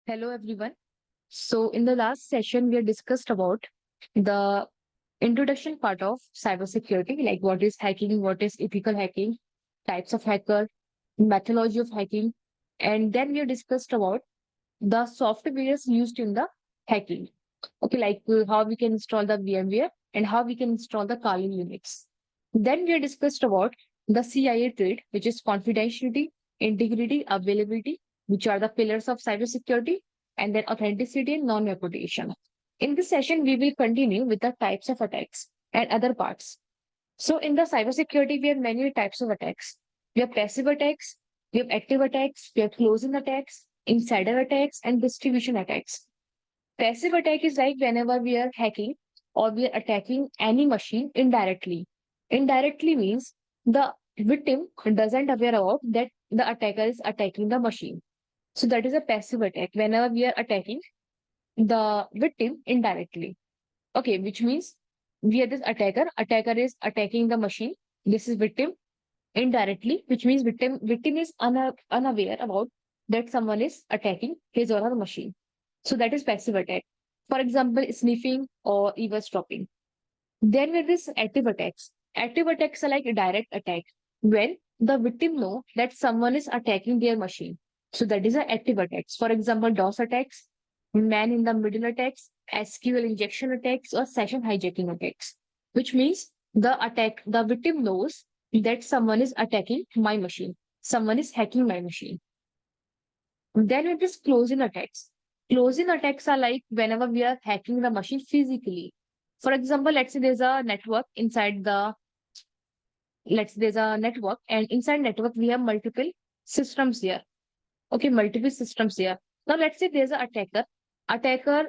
Hello, everyone. So, in the last session, we have discussed about the introduction part of cybersecurity, like what is hacking, what is ethical hacking, types of hacker, methodology of hacking, and then we have discussed about the softwares used in the hacking. Okay, like how we can install the VMware and how we can install the Kali Unix. Then we have discussed about the CIA trade, which is confidentiality, integrity, availability, which are the pillars of cybersecurity, and then authenticity and non-repudiation. In this session, we will continue with the types of attacks and other parts. So in the cybersecurity, we have many types of attacks. We have passive attacks, we have active attacks, we have closing attacks, insider attacks, and distribution attacks. Passive attack is like whenever we are hacking or we are attacking any machine indirectly. Indirectly means the victim doesn't aware of that the attacker is attacking the machine. So that is a passive attack. Whenever we are attacking the victim indirectly. Okay, which means we are this attacker. Attacker is attacking the machine. This is victim indirectly, which means victim is unaware about that someone is attacking his or her machine. So that is passive attack. For example, sniffing or eavesdropping. Then with this active attacks. Active attacks are like a direct attack when the victim know that someone is attacking their machine. So that is a active attacks. For example, DOS attacks, man in the middle attacks, SQL injection attacks, or session hijacking attacks. Which means the victim knows that someone is attacking my machine. Someone is hacking my machine. Then with this closing attacks. Closing attacks are like whenever we are hacking the machine physically. For example, let's say there's a network inside the let's say there's a network and inside network we have multiple systems here. Okay, multiple systems here. Now let's say there's an attacker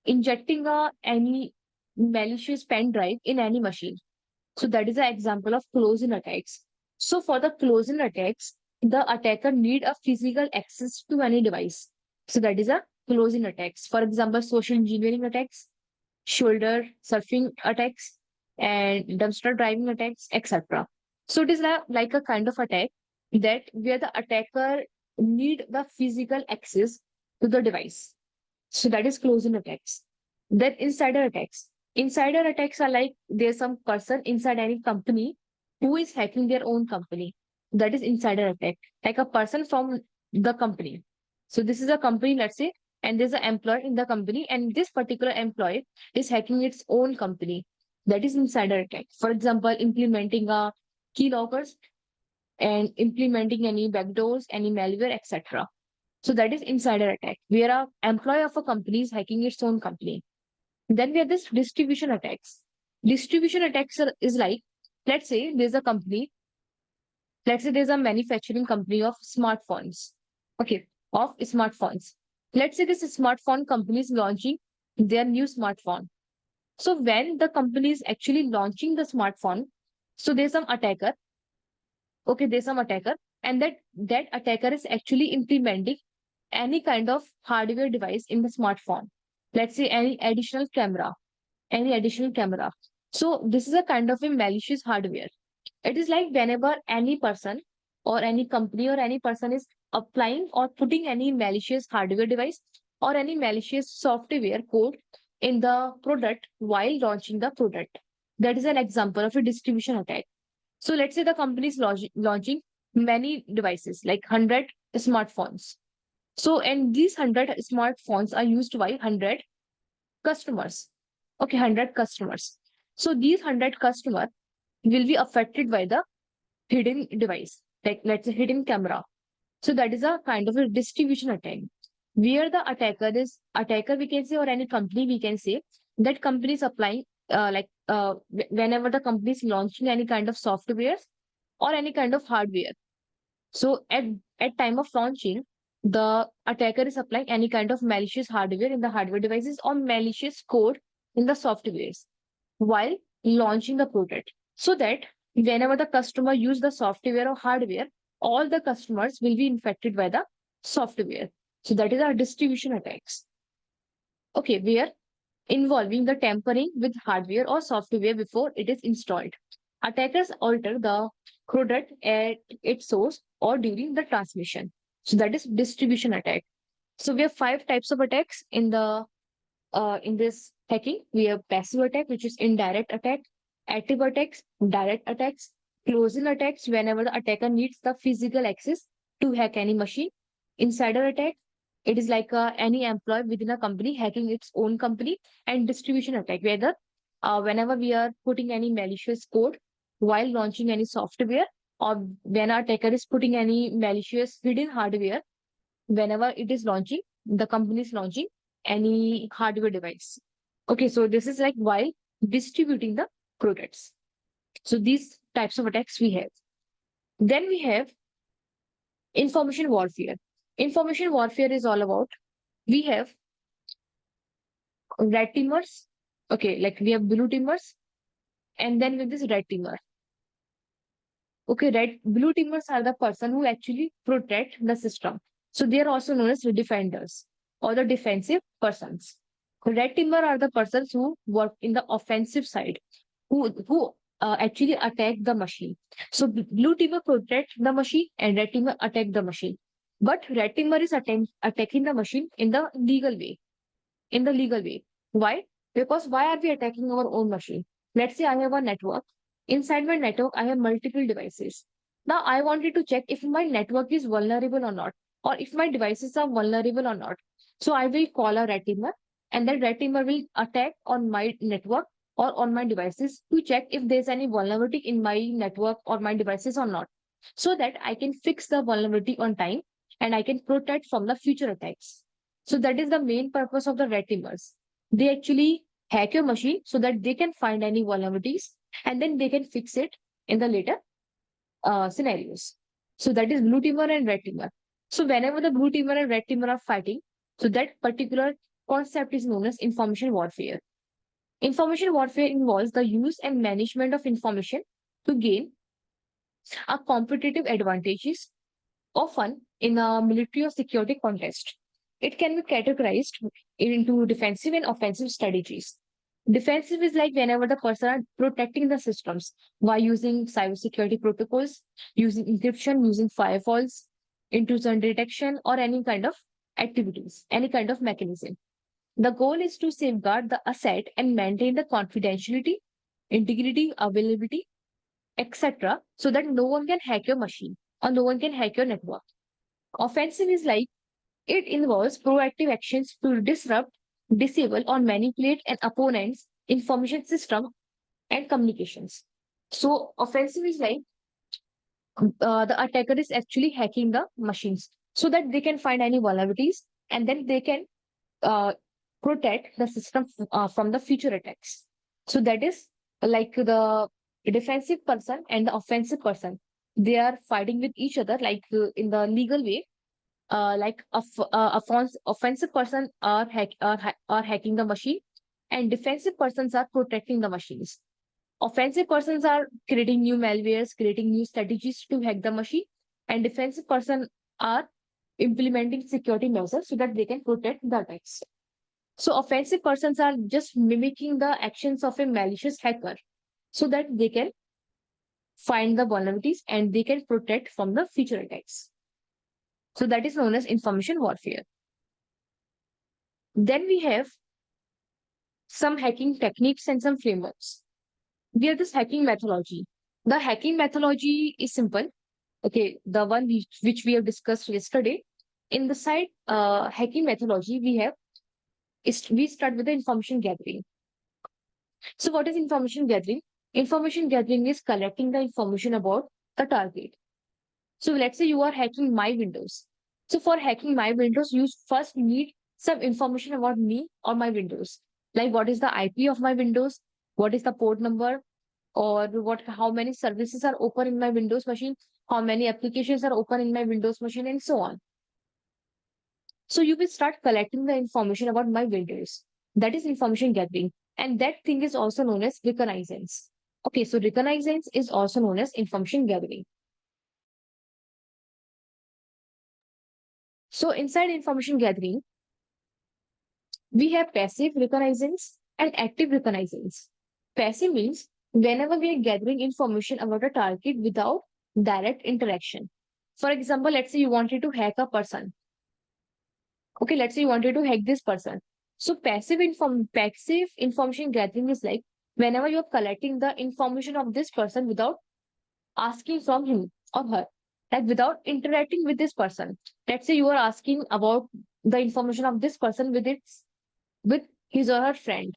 injecting any malicious pen drive in any machine. So that is an example of closing attacks. So for the closing attacks, the attacker need a physical access to any device. So that is a closing attacks. For example, social engineering attacks, shoulder surfing attacks, and dumpster driving attacks, etc. So it is like a kind of attack that where the attacker need the physical access to the device. So that is closing attacks. Then insider attacks. Insider attacks are like there's some person inside any company who is hacking their own company. That is insider attack. Like a person from the company. So this is a company, let's say, and there's an employee in the company, and this particular employee is hacking its own company. That is insider attack. For example, implementing a key lockers and implementing any backdoors, any malware, etc. So that is insider attack, where a employee of a company is hacking its own company. Then we have this distribution attacks. Distribution attacks is like, let's say there's a company, let's say there's a manufacturing company of smartphones. Okay, of smartphones. Let's say this smartphone company is launching their new smartphone. So when the company is actually launching the smartphone, so there's some attacker. Okay, there's some attacker, and that attacker is actually implementing any kind of hardware device in the smartphone. Let's say any additional camera. So this is a kind of a malicious hardware. It is like whenever any person or any company or any person is applying or putting any malicious hardware device or any malicious software code in the product while launching the product. That is an example of a distribution attack. So let's say the company is launching many devices, like 100 smartphones. So, and these 100 smartphones are used by 100 customers. Okay, 100 customers. So these 100 customers will be affected by the hidden device, like let's say hidden camera. So that is a kind of a distribution attack, where the attacker we can say, or any company we can say, that company is applying whenever the company is launching any kind of softwares or any kind of hardware. So at time of launching, the attacker is applying any kind of malicious hardware in the hardware devices or malicious code in the softwares while launching the product. So that whenever the customer use the software or hardware, all the customers will be infected by the software. So that is our distribution attacks. Okay, where involving the tampering with hardware or software before it is installed. Attackers alter the product at its source or during the transmission. So that is distribution attack. So we have five types of attacks in this hacking. We have passive attack, which is indirect attack, active attacks, direct attacks, closing attacks whenever the attacker needs the physical access to hack any machine. Insider attack, it is like any employee within a company hacking its own company. And distribution attack, whether whenever we are putting any malicious code while launching any software, or when our attacker is putting any malicious hidden hardware whenever it is launching, the company is launching any hardware device. Okay, so this is like while distributing the products. So these types of attacks we have. Then we have information warfare. Information warfare is all about, we have red teamers. Okay, like we have blue teamers, and then with this red teamer. Okay, blue teamers are the person who actually protect the system. So they are also known as the defenders or the defensive persons. Red teamer are the persons who work in the offensive side, who actually attack the machine. So blue teamer protect the machine and red teamer attack the machine. But red teamer is attacking the machine in the legal way. In the legal way. Why? Because why are we attacking our own machine? Let's say I have a network. Inside my network, I have multiple devices. Now I wanted to check if my network is vulnerable or not, or if my devices are vulnerable or not. So I will call a red teamer, and that red teamer will attack on my network or on my devices to check if there's any vulnerability in my network or my devices or not, so that I can fix the vulnerability on time and I can protect from the future attacks. So that is the main purpose of the red teamers. They actually hack your machine so that they can find any vulnerabilities and then they can fix it in the later scenarios. So that is blue teamer and red teamer. So whenever the blue teamer and red teamer are fighting, so that particular concept is known as information warfare. Information warfare involves the use and management of information to gain a competitive advantages, often in a military or security context. It can be categorized into defensive and offensive strategies. Defensive is like whenever the person are protecting the systems by using cybersecurity protocols, using encryption, using firewalls, intrusion detection, or any kind of activities, any kind of mechanism. The goal is to safeguard the asset and maintain the confidentiality, integrity, availability, etc., so that no one can hack your machine or no one can hack your network. Offensive is like it involves proactive actions to disrupt, disable, or manipulate an opponent's information system and communications. So, offensive is like the attacker is actually hacking the machines so that they can find any vulnerabilities and then they can uh, protect the system from the future attacks. So, that is like the defensive person and the offensive person. They are fighting with each other, like in the legal way, like offensive person are hacking the machine, and defensive persons are protecting the machines. Offensive persons are creating new malwares, creating new strategies to hack the machine, and defensive person are implementing security measures so that they can protect the attacks. So offensive persons are just mimicking the actions of a malicious hacker so that they can find the vulnerabilities and they can protect from the future attacks. So that is known as information warfare. Then we have some hacking techniques and some frameworks. We have this hacking methodology. The hacking methodology is simple. Okay, the one which we have discussed yesterday. In the side hacking methodology, we start with the information gathering. So what is information gathering? Information gathering is collecting the information about the target. So let's say you are hacking my Windows. So for hacking my Windows, you first need some information about me or my Windows. Like what is the IP of my Windows? What is the port number? Or how many services are open in my Windows machine? How many applications are open in my Windows machine and so on. So you will start collecting the information about my Windows. That is information gathering. And that thing is also known as reconnaissance. Okay, so reconnaissance is also known as information gathering. So inside information gathering, we have passive reconnaissance and active reconnaissance. Passive means whenever we are gathering information about a target without direct interaction. For example, let's say you wanted to hack a person. Okay, let's say you wanted to hack this person. So passive information gathering is like whenever you're collecting the information of this person without asking from him or her, like without interacting with this person. Let's say you are asking about the information of this person with his or her friend.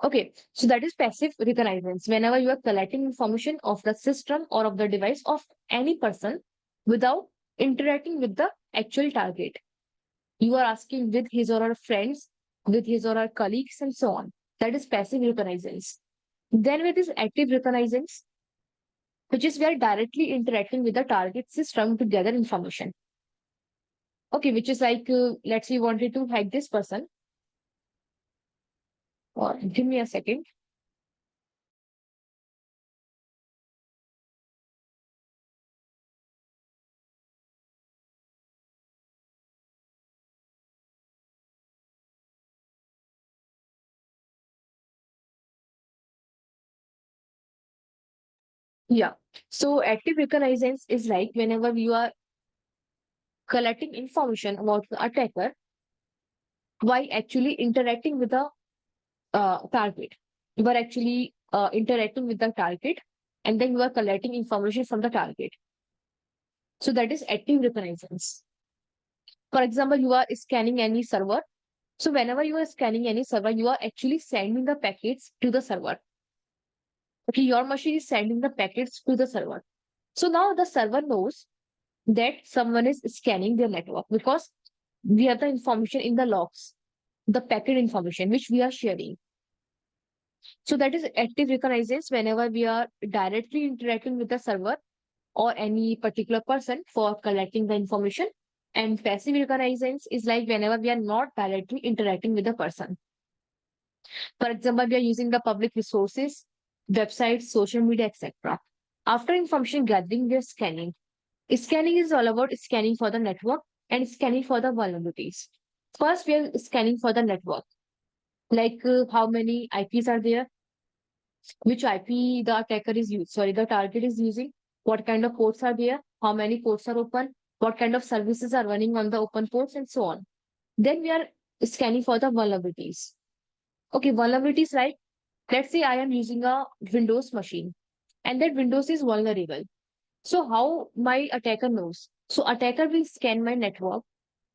Okay, so that is passive reconnaissance. Whenever you are collecting information of the system or of the device of any person without interacting with the actual target. You are asking with his or her friends, with his or her colleagues, and so on. That is passive reconnaissance. Then with this active reconnaissance, which is we are directly interacting with the target system to gather information. Okay, which is like, let's say you wanted to hack this person. Or give me a second. Yeah. So active reconnaissance is like whenever you are collecting information about the attacker while actually interacting with the target. You are actually interacting with the target and then you are collecting information from the target. So that is active reconnaissance. For example, you are scanning any server. So whenever you are scanning any server, you are actually sending the packets to the server. Okay, your machine is sending the packets to the server. So now the server knows that someone is scanning their network because we have the information in the logs, the packet information which we are sharing. So that is active reconnaissance whenever we are directly interacting with the server or any particular person for collecting the information. And passive reconnaissance is like whenever we are not directly interacting with the person. For example, we are using the public resources, websites, social media, etc. After information gathering, we are scanning. Scanning is all about scanning for the network and scanning for the vulnerabilities. First, we are scanning for the network, like how many IPs are there, which IP the attacker is using, sorry, the target is using, what kind of ports are there, how many ports are open, what kind of services are running on the open ports, and so on. Then we are scanning for the vulnerabilities. Okay, vulnerabilities like, let's say I am using a Windows machine and that Windows is vulnerable. So how my attacker knows? So attacker will scan my network,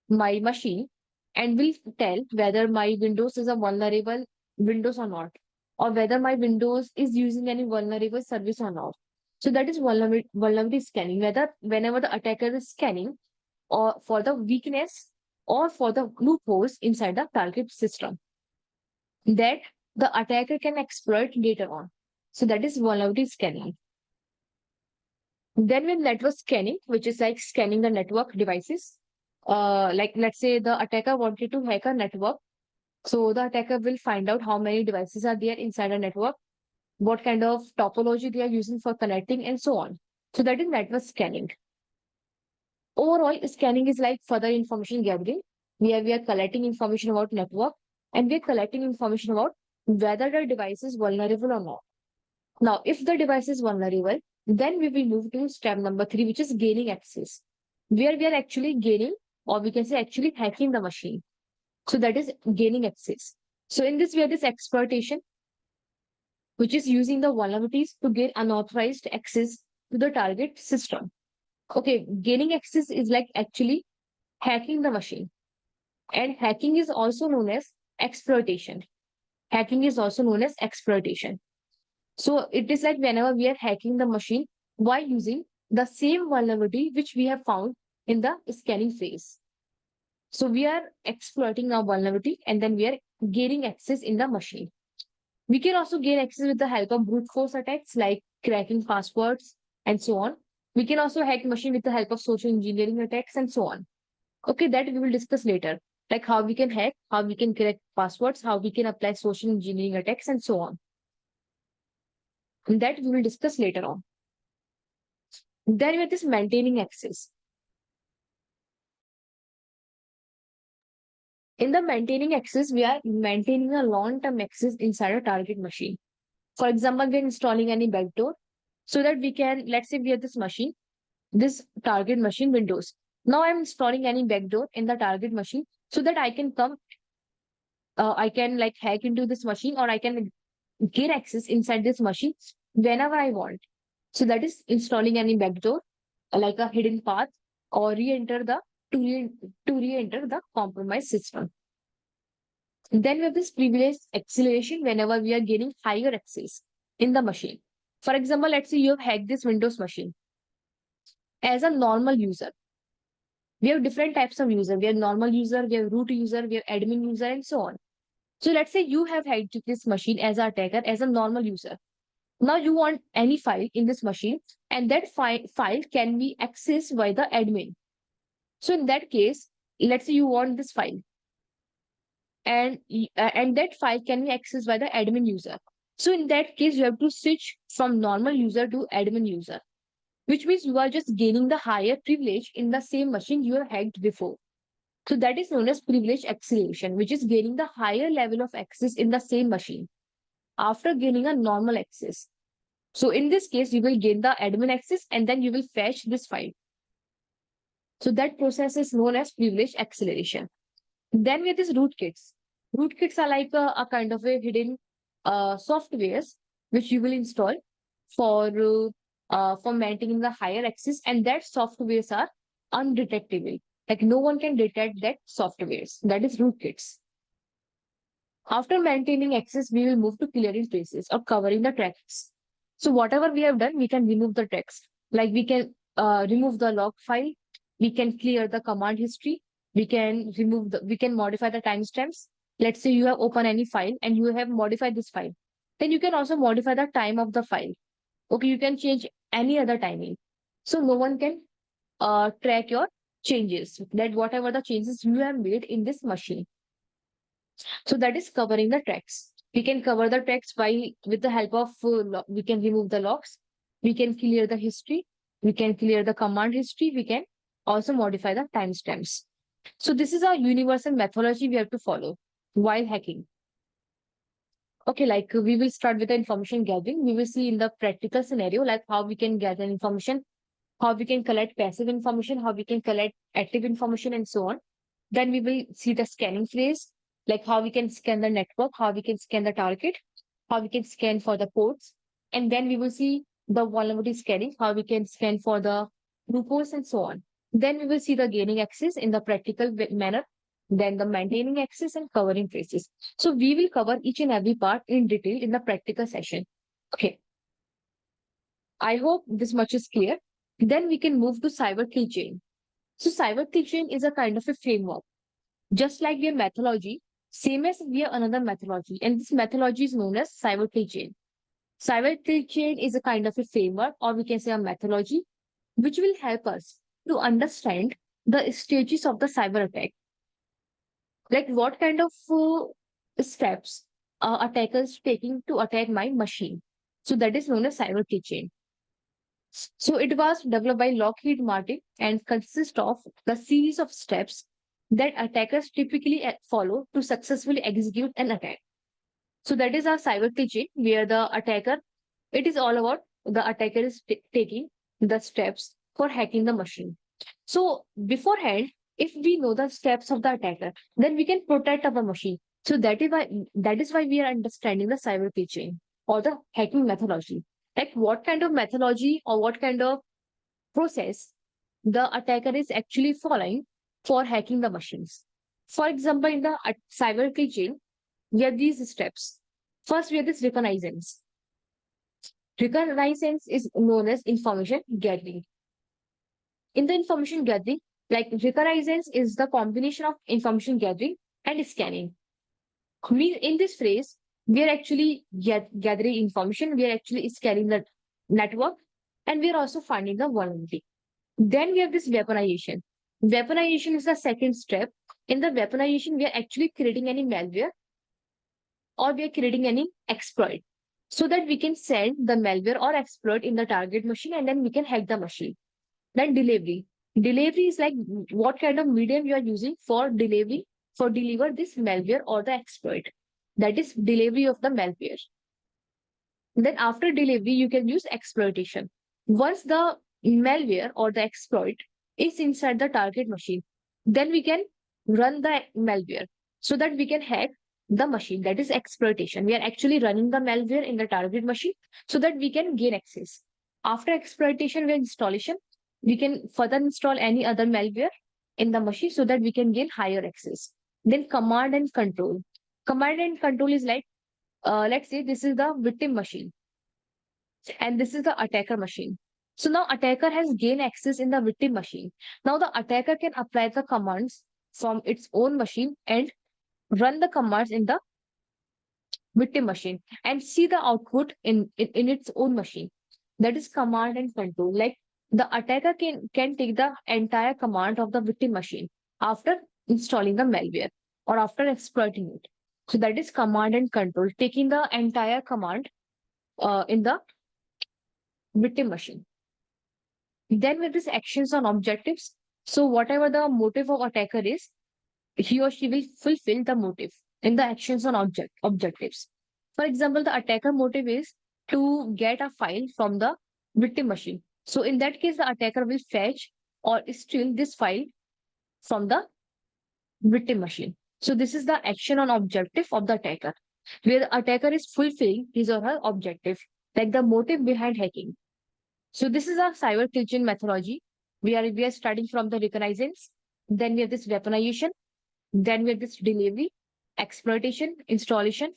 my machine, and will tell whether my Windows is a vulnerable Windows or not, or whether my Windows is using any vulnerable service or not. So that is vulnerability scanning, whether whenever the attacker is scanning or for the weakness or for the loopholes inside the target system that the attacker can exploit later on. So that is vulnerability scanning. Then with network scanning, which is like scanning the network devices, like let's say the attacker wanted to hack a network. So the attacker will find out how many devices are there inside a network, what kind of topology they are using for connecting, and so on. So that is network scanning. Overall, scanning is like further information gathering, where we are collecting information about network and we are collecting information about whether the device is vulnerable or not. Now, if the device is vulnerable, then we will move to step number 3, which is gaining access, where we are actually gaining, or we can say actually hacking the machine. So that is gaining access. So in this, we have this exploitation, which is using the vulnerabilities to gain unauthorized access to the target system. Okay, gaining access is like actually hacking the machine. And hacking is also known as exploitation. Hacking is also known as exploitation. So it is like whenever we are hacking the machine by using the same vulnerability which we have found in the scanning phase. So we are exploiting our vulnerability and then we are gaining access in the machine. We can also gain access with the help of brute force attacks like cracking passwords and so on. We can also hack machine with the help of social engineering attacks and so on. Okay, that we will discuss later. Like how we can hack, how we can crack passwords, how we can apply social engineering attacks and so on. And that we will discuss later on. Then with this maintaining access. In the maintaining access, we are maintaining a long-term access inside a target machine. For example, we're installing any backdoor so that we can, let's say we have this machine, this target machine Windows. Now I'm installing any backdoor in the target machine so that I can like hack into this machine, or I can gain access inside this machine whenever I want. So that is installing any backdoor, like a hidden path, or to re-enter the compromised system. Then we have this privileged acceleration whenever we are gaining higher access in the machine. For example, let's say you have hacked this Windows machine as a normal user. We have different types of user. We have normal user, we have root user, we have admin user, and so on. So let's say you have hacked this machine as an attacker, as a normal user. Now you want any file in this machine, and that file can be accessed by the admin. So in that case, let's say you want this file, and that file can be accessed by the admin user. So in that case, you have to switch from normal user to admin user, which means you are just gaining the higher privilege in the same machine you have hacked before. So that is known as privilege acceleration, which is gaining the higher level of access in the same machine after gaining a normal access. So in this case, you will gain the admin access and then you will fetch this file. So that process is known as privilege acceleration. Then we have these rootkits. Rootkits are like a kind of a hidden softwares which you will install for maintaining the higher access, and that softwares are undetectable. Like no one can detect that softwares. That is rootkits. After maintaining access, we will move to clearing traces or covering the tracks. So whatever we have done, we can remove the text. Like we can remove the log file, we can clear the command history, we can modify the timestamps. Let's say you have opened any file and you have modified this file. Then you can also modify the time of the file. Okay, you can change any other timing. So no one can track your changes, that whatever the changes you have made in this machine. So that is covering the tracks. We can cover the text by with the help of we can remove the logs, we can clear the history, we can clear the command history, we can also modify the timestamps. So this is a universal methodology we have to follow while hacking. Okay, like we will start with the information gathering. We will see in the practical scenario like how we can gather information, how we can collect passive information, how we can collect active information, and so on. Then we will see the scanning phase, like how we can scan the network, how we can scan the target, how we can scan for the ports. And then we will see the vulnerability scanning, how we can scan for the loopholes and so on. Then we will see the gaining access in the practical manner, then the maintaining access and covering traces. So we will cover each and every part in detail in the practical session. Okay. I hope this much is clear. Then we can move to cyber kill chain. So cyber kill chain is a kind of a framework. Just like we have methodology, same as we have another methodology, and this methodology is known as cyber kill chain. Cyber kill chain is a kind of a framework, or we can say a methodology, which will help us to understand the stages of the cyber attack. Like what kind of steps attackers taking to attack my machine. So that is known as cyber kill chain. So it was developed by Lockheed Martin and consists of the series of steps that attackers typically follow to successfully execute an attack. So that is our cyber teaching, where it is all about the attacker is taking the steps for hacking the machine. So beforehand, if we know the steps of the attacker, then we can protect our machine. So that is why we are understanding the cyber teaching or the hacking methodology. Like what kind of methodology or what kind of process the attacker is actually following for hacking the machines. For example, in the cyber chain, we have these steps. First, we have this reconnaissance. Reconnaissance is known as information gathering. In the information gathering, like reconnaissance is the combination of information gathering and scanning. In this phrase, we are actually gathering information, we are actually scanning the network, and we are also finding the vulnerability. Then we have this weaponization. Weaponization is the second step. In the weaponization, we are actually creating any malware or we are creating any exploit so that we can send the malware or exploit in the target machine and then we can hack the machine. Then delivery. Delivery is like what kind of medium you are using for deliver this malware or the exploit. That is delivery of the malware. Then after delivery, you can use exploitation. Once the malware or the exploit is inside the target machine. Then we can run the malware so that we can hack the machine. That is exploitation. We are actually running the malware in the target machine so that we can gain access. After exploitation, we installation, we can further install any other malware in the machine so that we can gain higher access. Then command and control. Command and control is like, let's say this is the victim machine and this is the attacker machine. So now attacker has gained access in the victim machine. Now the attacker can apply the commands from its own machine and run the commands in the victim machine and see the output in its own machine. That is command and control. Like the attacker can take the entire command of the victim machine after installing the malware or after exploiting it. So that is command and control, taking the entire command in the victim machine. Then with these actions on objectives, so whatever the motive of attacker is, he or she will fulfill the motive in the actions on objectives. For example, the attacker motive is to get a file from the victim machine. So in that case, the attacker will fetch or steal this file from the victim machine. So this is the action on objective of the attacker, where the attacker is fulfilling his or her objective, like the motive behind hacking. So this is our cyber kill chain methodology. We are starting from the reconnaissance, then we have this weaponization, then we have this delivery, exploitation, installation,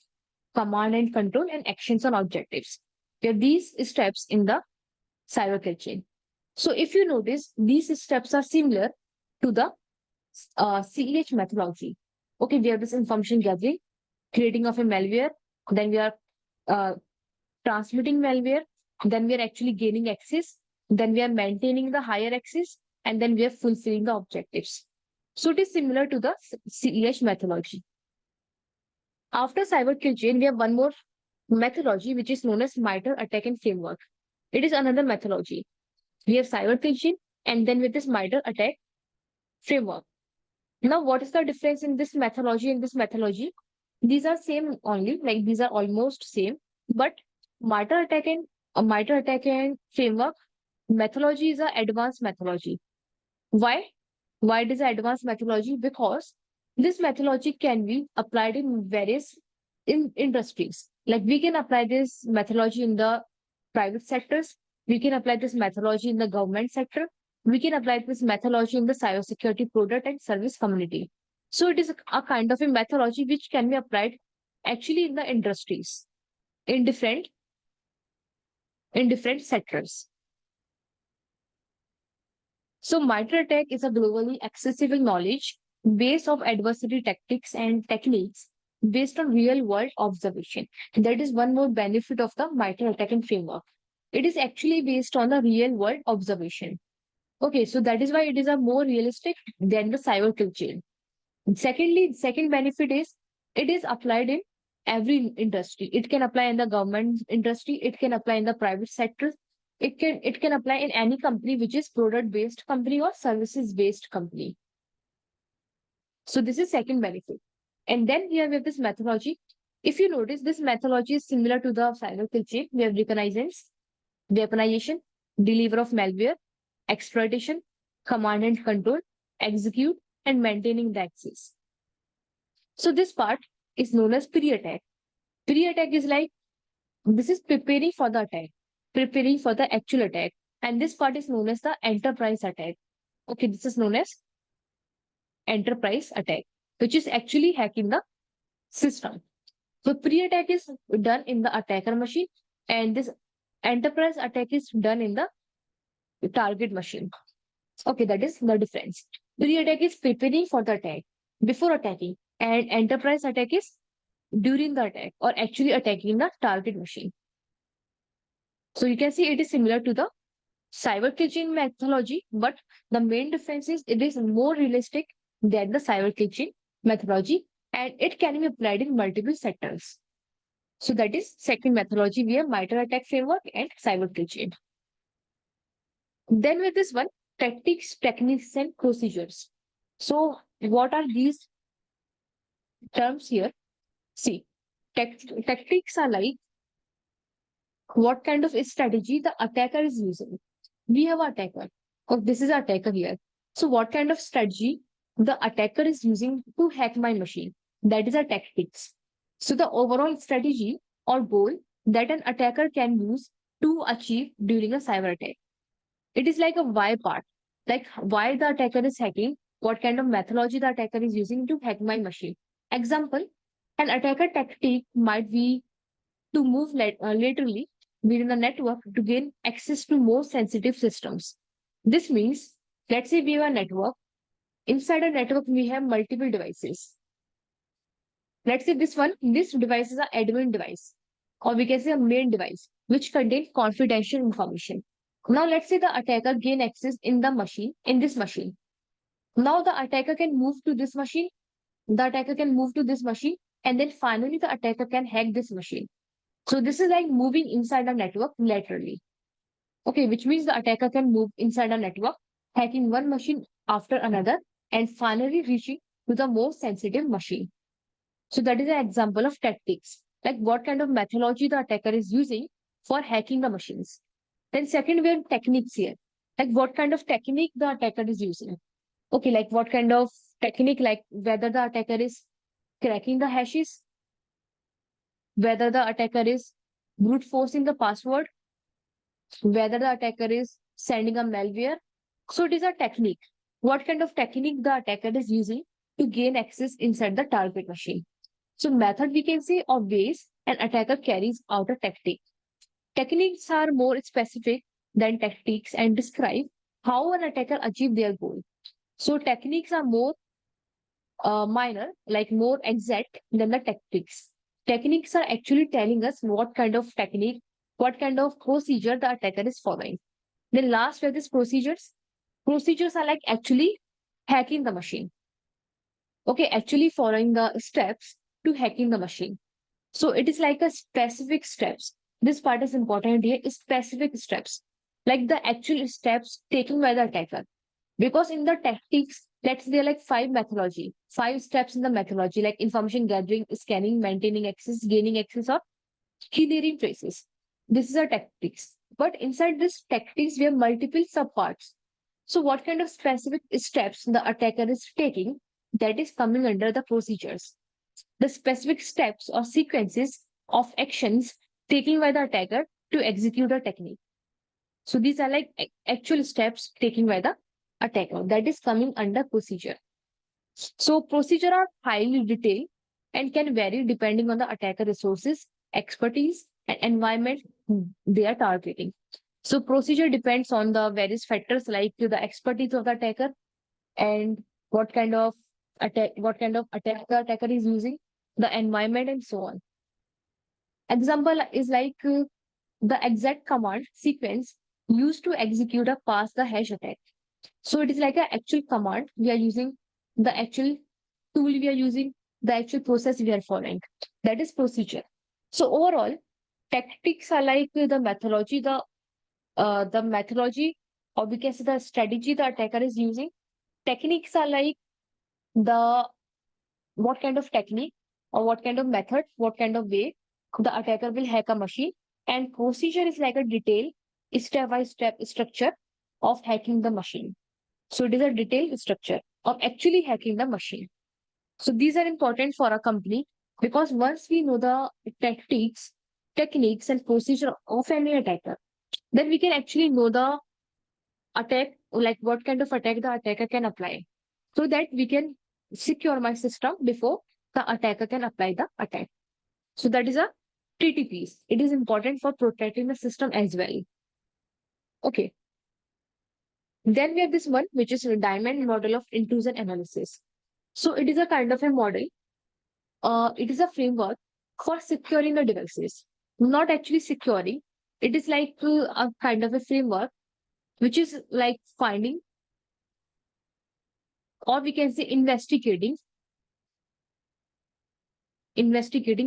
command and control, and actions on objectives. There are these steps in the cyber kill chain. So if you notice, these steps are similar to the CEH methodology. Okay, we have this information gathering, creating of a malware, then we are uh, transmitting malware, then we are actually gaining access, then we are maintaining the higher access, and then we are fulfilling the objectives. So it is similar to the CEH methodology. After cyber kill chain, we have one more methodology which is known as MITRE attack and framework. It is another methodology. We have cyber kill chain and then with this MITRE attack framework. Now, what is the difference in this methodology and this methodology? These are same only, like these are almost same, but MITRE attack and framework methodology is an advanced methodology. Why? Why it is an advanced methodology? Because this methodology can be applied in various industries. Like we can apply this methodology in the private sectors. We can apply this methodology in the government sector. We can apply this methodology in the cybersecurity product and service community. So it is a kind of a methodology which can be applied actually in the industries in different sectors. So MITRE attack is a globally accessible knowledge base of adversary tactics and techniques based on real world observation. That is one more benefit of the MITRE attacking framework. It is actually based on the real world observation. Okay, so that is why it is a more realistic than the cyber kill chain. Secondly, second benefit is it is applied in every industry. It can apply in the government industry, it can apply in the private sector, it can apply in any company which is product based company or services based company. So this is second benefit. And then here we have this methodology. If you notice, this methodology is similar to the cyber kill chain. We have reconnaissance, weaponization, deliver of malware, exploitation, command and control, execute, and maintaining the access. So this part is known as pre-attack. Pre-attack is like, this is preparing for the attack, preparing for the actual attack. And this part is known as the enterprise attack. Okay, this is known as enterprise attack, which is actually hacking the system. So pre-attack is done in the attacker machine, and this enterprise attack is done in the target machine. Okay, that is the difference. Pre-attack is preparing for the attack before attacking, and enterprise attack is during the attack or actually attacking the target machine. So you can see it is similar to the cyber kill chain methodology, but the main difference is it is more realistic than the cyber kill chain methodology, and it can be applied in multiple sectors. So that is second methodology. We have MITRE attack framework and cyber kill chain. Then with this one, tactics, techniques, and procedures. So what are these terms here? See, tactics are like what kind of strategy the attacker is using. We have attacker. Oh, this is attacker here. So what kind of strategy the attacker is using to hack my machine? That is a tactics. So the overall strategy or goal that an attacker can use to achieve during a cyber attack. It is like a why part, like why the attacker is hacking, what kind of methodology the attacker is using to hack my machine. Example, an attacker tactic might be to move laterally within the network to gain access to more sensitive systems. This means, let's say we have a network. Inside a network, we have multiple devices. Let's say this device is an admin device, or we can say a main device, which contains confidential information. Now, let's say the attacker gain access in this machine. Now, the attacker can move to this machine, the attacker can move to this machine, and then finally the attacker can hack this machine. So this is like moving inside a network laterally. Okay, which means the attacker can move inside a network, hacking one machine after another, and finally reaching to the most sensitive machine. So that is an example of tactics, like what kind of methodology the attacker is using for hacking the machines. Then second, we have techniques here, like what kind of technique the attacker is using. Okay, like what kind of technique, like whether the attacker is cracking the hashes, whether the attacker is brute forcing the password, whether the attacker is sending a malware. So it is a technique. What kind of technique the attacker is using to gain access inside the target machine. So method we can say or ways an attacker carries out a tactic. Techniques are more specific than tactics and describe how an attacker achieve their goal. So techniques are more minor, like more exact than the tactics. Techniques are actually telling us what kind of technique, what kind of procedure the attacker is following. Then last with these procedures, procedures are like actually hacking the machine. Okay, actually following the steps to hacking the machine. So it is like a specific steps. This part is important here, is specific steps, like the actual steps taken by the attacker. Because in the tactics, let's say there are like five steps in the methodology, like information gathering, scanning, maintaining access, gaining access, or clearing traces. This is a tactics. But inside this tactics, we have multiple subparts. So what kind of specific steps the attacker is taking that is coming under the procedures. The specific steps or sequences of actions taken by the attacker to execute a technique. So these are like actual steps taken by the attacker that is coming under procedure. So procedure are highly detailed and can vary depending on the attacker resources, expertise, and environment they are targeting. So procedure depends on the various factors like the expertise of the attacker and what kind of attack the attacker is using, the environment, and so on. Example is like the exact command sequence used to execute a pass the hash attack. So it is like an actual command we are using, the actual tool we are using, the actual process we are following. That is procedure. So overall, tactics are like the methodology, or we can say the strategy the attacker is using. Techniques are like the what kind of technique or what kind of method, what kind of way the attacker will hack a machine. And procedure is like a detailed step-by-step structure of hacking the machine. So it is a detailed structure of actually hacking the machine. So these are important for a company because once we know the techniques and procedure of any attacker, then we can actually know the attack, like what kind of attack the attacker can apply, so that we can secure my system before the attacker can apply the attack. So that is a TTPs. It is important for protecting the system as well. Okay. Then we have this one, which is a diamond model of intrusion analysis. So it is a kind of a model. It is a framework for securing the devices, not actually securing. It is like a kind of a framework, which is like finding, or we can say investigating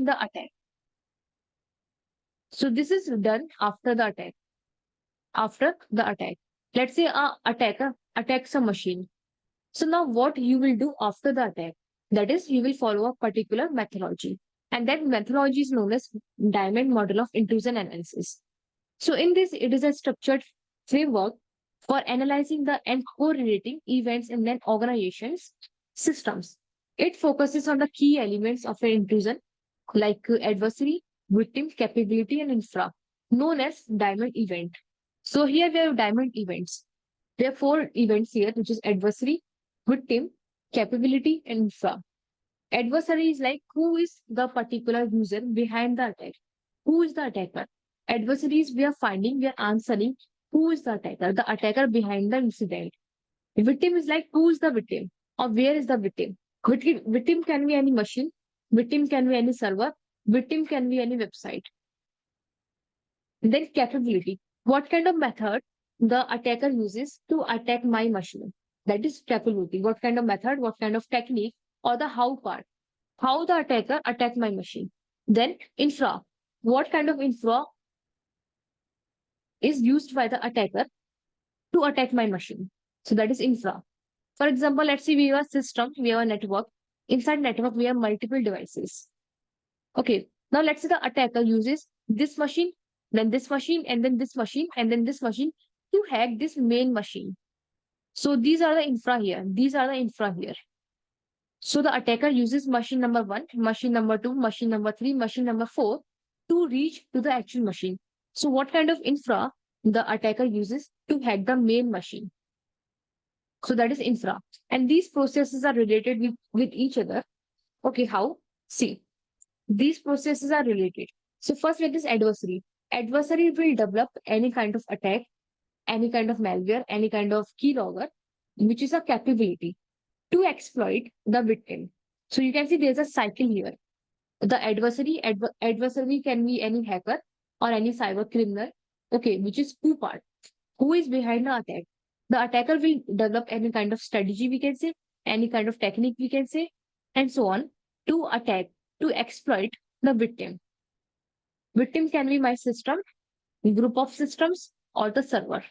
the attack. So this is done after the attack. After the attack, let's say a attacker attacks a machine. So now what you will do after the attack? That is, you will follow a particular methodology. And that methodology is known as diamond model of intrusion analysis. So in this, it is a structured framework for analyzing the and correlating events in an organization's systems. It focuses on the key elements of an intrusion like adversary, victim, capability, and infra, known as diamond event. So here we have diamond events. There are four events here, which is adversary, victim, capability, and infra. Adversary is like who is the particular user behind the attack? Who is the attacker? Adversaries we are finding, we are answering who is the attacker behind the incident. Victim is like who is the victim or where is the victim? Victim can be any machine, victim can be any server, victim can be any website. Then capability. What kind of method the attacker uses to attack my machine? That is capability. What kind of method, what kind of technique, or the how part. How the attacker attack my machine. Then infra. What kind of infra is used by the attacker to attack my machine? So that is infra. For example, let's say we have a system, we have a network. Inside network, we have multiple devices. Okay. Now let's say the attacker uses this machine, then this machine, and then this machine, and then this machine to hack this main machine. So these are the infra here. These are the infra here. So the attacker uses machine number 1, machine number 2, machine number 3, machine number 4 to reach to the actual machine. So what kind of infra the attacker uses to hack the main machine? So that is infra. And these processes are related with each other. Okay, how? See, these processes are related. So first with this adversary. Adversary will develop any kind of attack, any kind of malware, any kind of keylogger, which is a capability to exploit the victim. So you can see there's a cycle here. The adversary can be any hacker or any cyber criminal. Okay, which is two part. Who is behind the attack? The attacker will develop any kind of strategy, we can say, any kind of technique, we can say, and so on to attack, to exploit the victim. Victim can be my system, group of systems, or the server.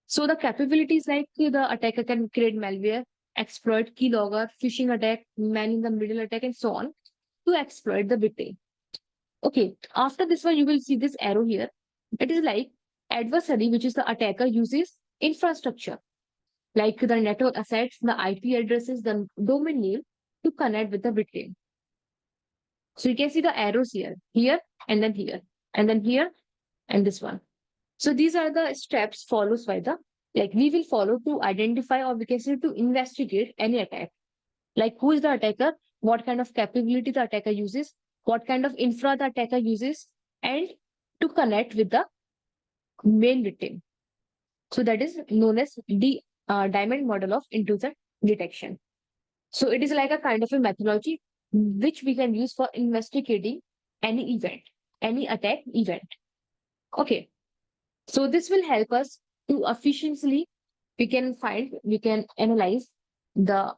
So the capabilities like the attacker can create malware, exploit keylogger, phishing attack, man in the middle attack, and so on to exploit the victim. Okay, after this one, you will see this arrow here. It is like adversary, which is the attacker, uses infrastructure like the network assets, the IP addresses, the domain name to connect with the victim. So you can see the arrows here, here, and then here, and then here, and this one. So these are the steps followed by the, like we will follow to identify or we can say to investigate any attack. Like who is the attacker, what kind of capability the attacker uses, what kind of infra the attacker uses, and to connect with the main victim. So that is known as the diamond model of intrusion detection. So it is like a kind of a methodology which we can use for investigating any event, any attack event. Okay. So this will help us to efficiently we can analyze the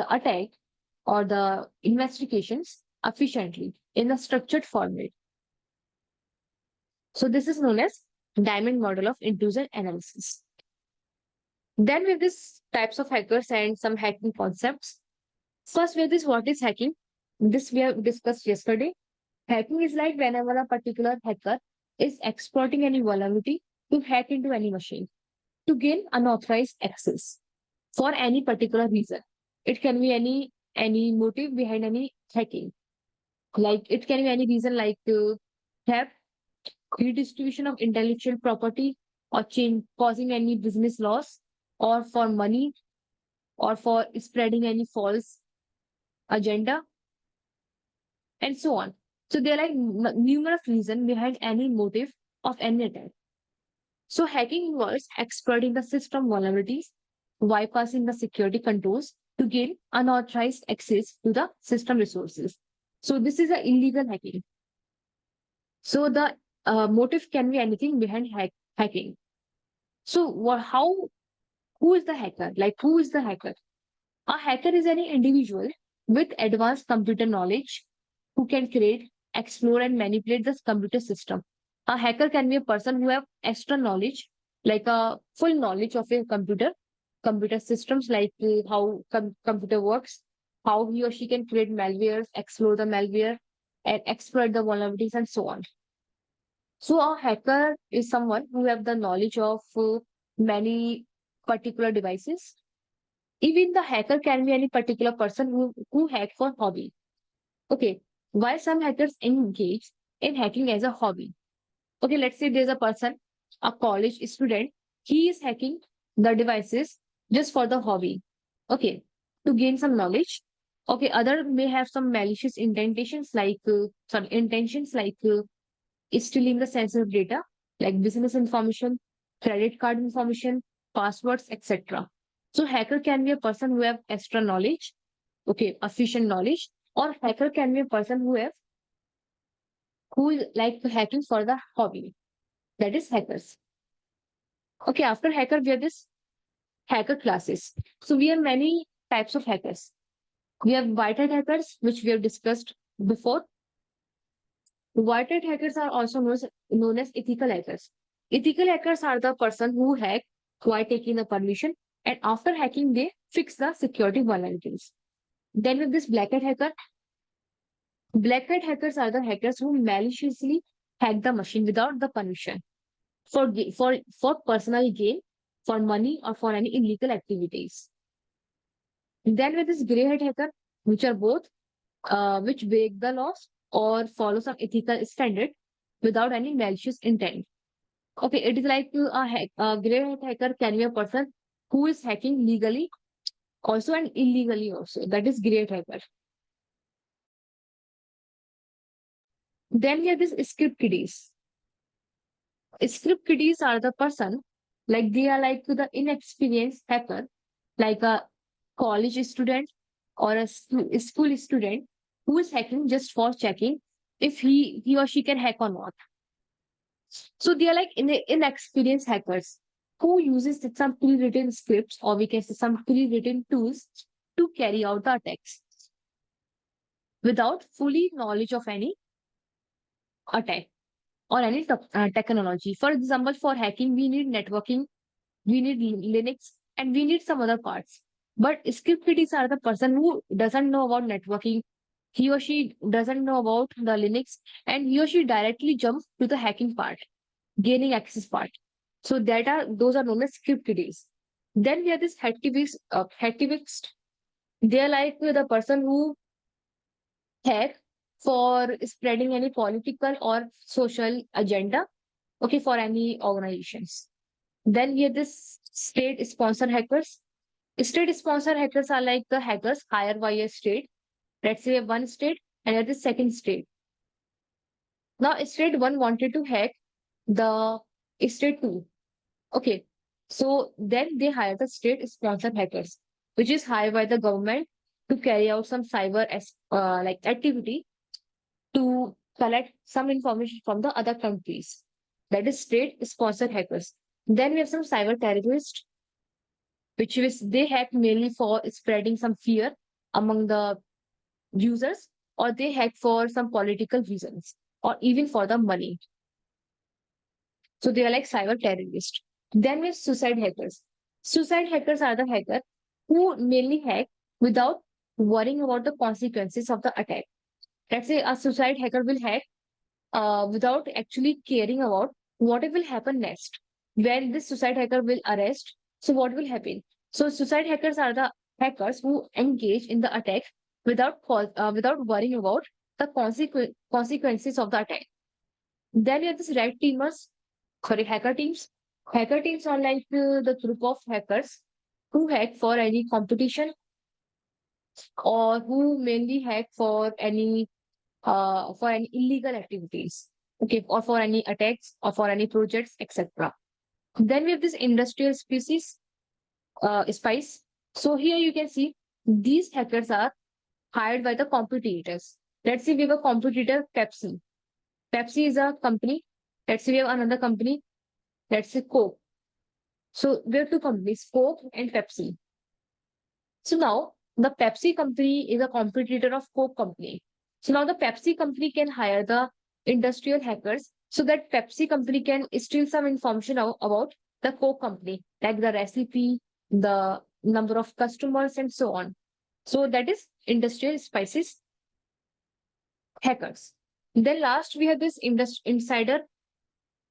attack or the investigations efficiently in a structured format. So this is known as diamond model of intrusion analysis. Then with this types of hackers and some hacking concepts. First with this, what is hacking? This we have discussed yesterday. Hacking is like whenever a particular hacker is exploiting any vulnerability to hack into any machine to gain unauthorized access for any particular reason. It can be any motive behind any hacking. Like it can be any reason like theft, redistribution of intellectual property, or change causing any business loss, or for money, or for spreading any false agenda, and so on. So there are like numerous reasons behind any motive of any attack. So hacking involves exploiting the system vulnerabilities, bypassing the security controls to gain unauthorized access to the system resources. So this is a illegal hacking. So the motive can be anything behind hacking. So who is the hacker? Like who is the hacker? A hacker is any individual with advanced computer knowledge who can create, explore, and manipulate this computer system. A hacker can be a person who have extra knowledge, like a full knowledge of a computer systems, like how computer works, how he or she can create malwares, explore the malware, and exploit the vulnerabilities, and so on. So a hacker is someone who have the knowledge of many particular devices. Even the hacker can be any particular person who hack for hobby. Okay, why some hackers engage in hacking as a hobby? Okay, let's say there's a person, a college student, he is hacking the devices just for the hobby. Okay, to gain some knowledge. Okay, other may have some malicious intentions like stealing the sensitive data, like business information, credit card information, passwords, etc. So hacker can be a person who have extra knowledge, okay, efficient knowledge, or hacker can be a person who is like hacking for the hobby. That is hackers. Okay, after hacker, we have this hacker classes. So we have many types of hackers. We have white hat hackers, which we have discussed before. White hat hackers are also known as ethical hackers. Ethical hackers are the person who hack while taking the permission, and after hacking, they fix the security vulnerabilities. Then with this black hat hacker, black hat hackers are the hackers who maliciously hack the machine without the permission for personal gain, for money, or for any illegal activities. Then with this gray hat hacker, which are both which break the laws or follow some ethical standard without any malicious intent. Okay, it is like a gray hat hacker can be a person who is hacking legally also and illegally also. That is gray hat hacker. Then we have this script kiddies. Script kiddies are the person like they are like the inexperienced hacker, like a college student or a school student who is hacking just for checking if he or she can hack or not. So they are like inexperienced hackers who uses some pre-written scripts or we can say some pre-written tools to carry out the attacks without fully knowledge of any attack or any technology. For example, for hacking, we need networking, we need Linux, and we need some other parts. But script critics are the person who doesn't know about networking. He or she doesn't know about the Linux, and he or she directly jumps to the hacking part, gaining access part. So those are known as script kiddies. Then we have this hacktivist. They are like the person who hack for spreading any political or social agenda, okay, for any organizations. Then we have this state sponsor hackers. State sponsor hackers are like the hackers hired by a state. Let's say one state and at the second state. Now state one wanted to hack the state two. Okay. So then they hire the state sponsored hackers, which is hired by the government to carry out some cyber like activity to collect some information from the other countries. That is state sponsored hackers. Then we have some cyber terrorists, which is they hack mainly for spreading some fear among the users, or they hack for some political reasons, or even for the money. So they are like cyber terrorists. Then we have suicide hackers. Suicide hackers are the hacker who mainly hack without worrying about the consequences of the attack. Let's say a suicide hacker will hack without actually caring about what will happen next. When this suicide hacker will arrest, so what will happen? So suicide hackers are the hackers who engage in the attack without worrying about the consequences of the attack. Then we have this red teamers, sorry, hacker teams. Hacker teams are like the group of hackers who hack for any competition or who mainly hack for any illegal activities, okay, or for any attacks or for any projects, etc. Then we have this industrial spies. So here you can see these hackers are hired by the competitors. Let's say we have a competitor, Pepsi. Pepsi is a company. Let's say we have another company. Let's say Coke. So we have two companies, Coke and Pepsi. So now the Pepsi company is a competitor of Coke company. So now the Pepsi company can hire the industrial hackers so that Pepsi company can steal some information about the Coke company, like the recipe, the number of customers, and so on. So that is industrial spices hackers. Then last we have this insider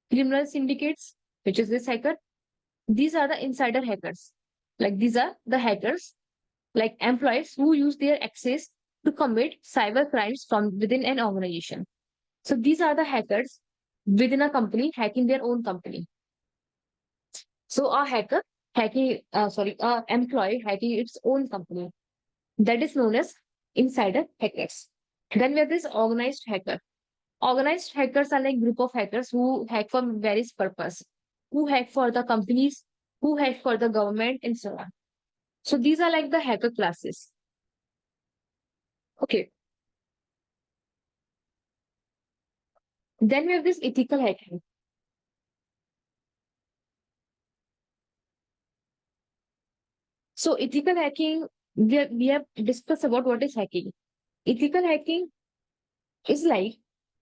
criminal syndicates, which is this hacker. These are the insider hackers. Like these are the hackers, like employees who use their access to commit cyber crimes from within an organization. So these are the hackers within a company hacking their own company. So a hacker a employee hacking its own company. That is known as insider hackers. Then we have this organized hacker. Organized hackers are like group of hackers who hack for various purpose, who hack for the companies, who hack for the government, and so on. So these are like the hacker classes. Okay. Then we have this ethical hacking. So ethical hacking, we have discussed about what is hacking. Ethical hacking is like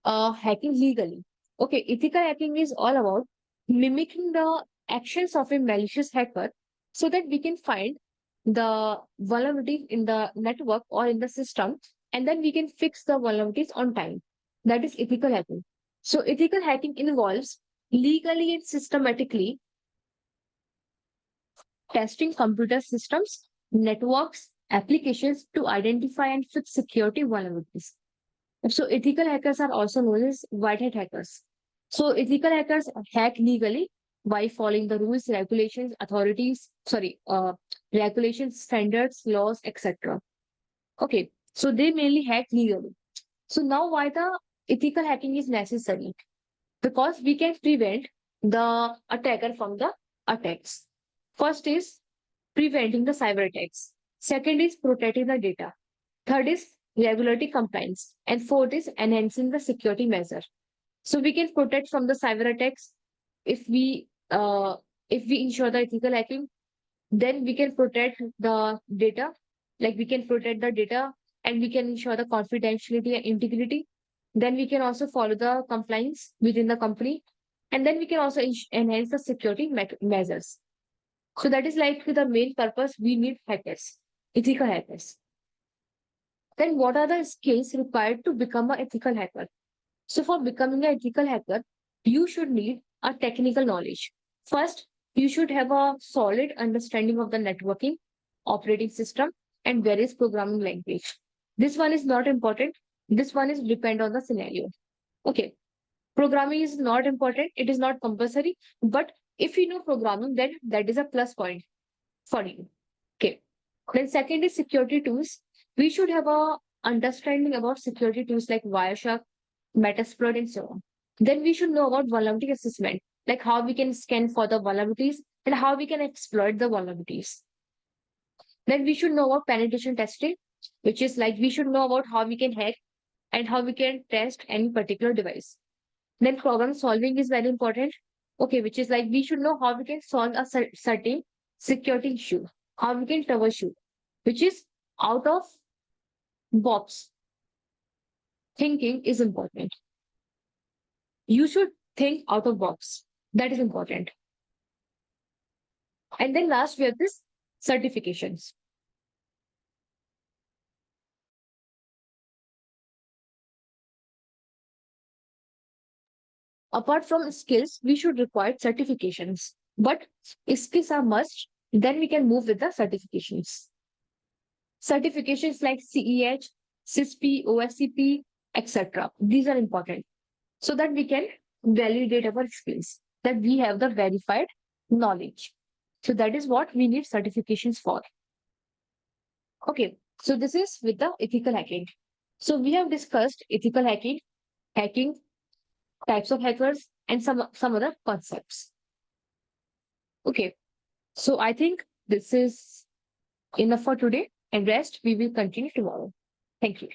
hacking legally. Okay, ethical hacking is all about mimicking the actions of a malicious hacker so that we can find the vulnerability in the network or in the system, and then we can fix the vulnerabilities on time. That is ethical hacking. So ethical hacking involves legally and systematically testing computer systems, networks, applications to identify and fix security vulnerabilities. So ethical hackers are also known as white hat hackers. So ethical hackers hack legally by following the rules, regulations, standards, laws, etc. Okay, so they mainly hack legally. So now why the ethical hacking is necessary? Because we can prevent the attacker from the attacks. First is preventing the cyber attacks. Second is protecting the data. Third is regulatory compliance. And fourth is enhancing the security measure. So we can protect from the cyber attacks if we ensure the ethical hacking. Then we can protect the data, like we can protect the data and we can ensure the confidentiality and integrity. Then we can also follow the compliance within the company. And then we can also enhance the security measures. So that is like the main purpose we need hackers, ethical hackers. Then what are the skills required to become an ethical hacker? So for becoming an ethical hacker, you should need a technical knowledge. First, you should have a solid understanding of the networking, operating system, and various programming language. This one is not important. This one is depend on the scenario. Okay. Programming is not important. It is not compulsory. But if you know programming, then that is a plus point for you. Okay. Then second is security tools. We should have a understanding about security tools like Wireshark, Metasploit, and so on. Then we should know about vulnerability assessment, like how we can scan for the vulnerabilities and how we can exploit the vulnerabilities. Then we should know about penetration testing, which is like we should know about how we can hack and how we can test any particular device. Then problem solving is very important. Okay, which is like we should know how we can solve a certain security issue, how we can troubleshoot, which is out of box thinking is important. You should think out of box. That is important. And then last we have this certifications. Apart from skills, we should require certifications. But if skills are must, then we can move with the certifications. Certifications like CEH, CISP, OSCP, etc. These are important so that we can validate our skills, that we have the verified knowledge. So that is what we need certifications for. Okay, so this is with the ethical hacking. So we have discussed ethical hacking, hacking, types of hackers, and some other concepts. Okay, so I think this is enough for today, and rest we will continue tomorrow. Thank you.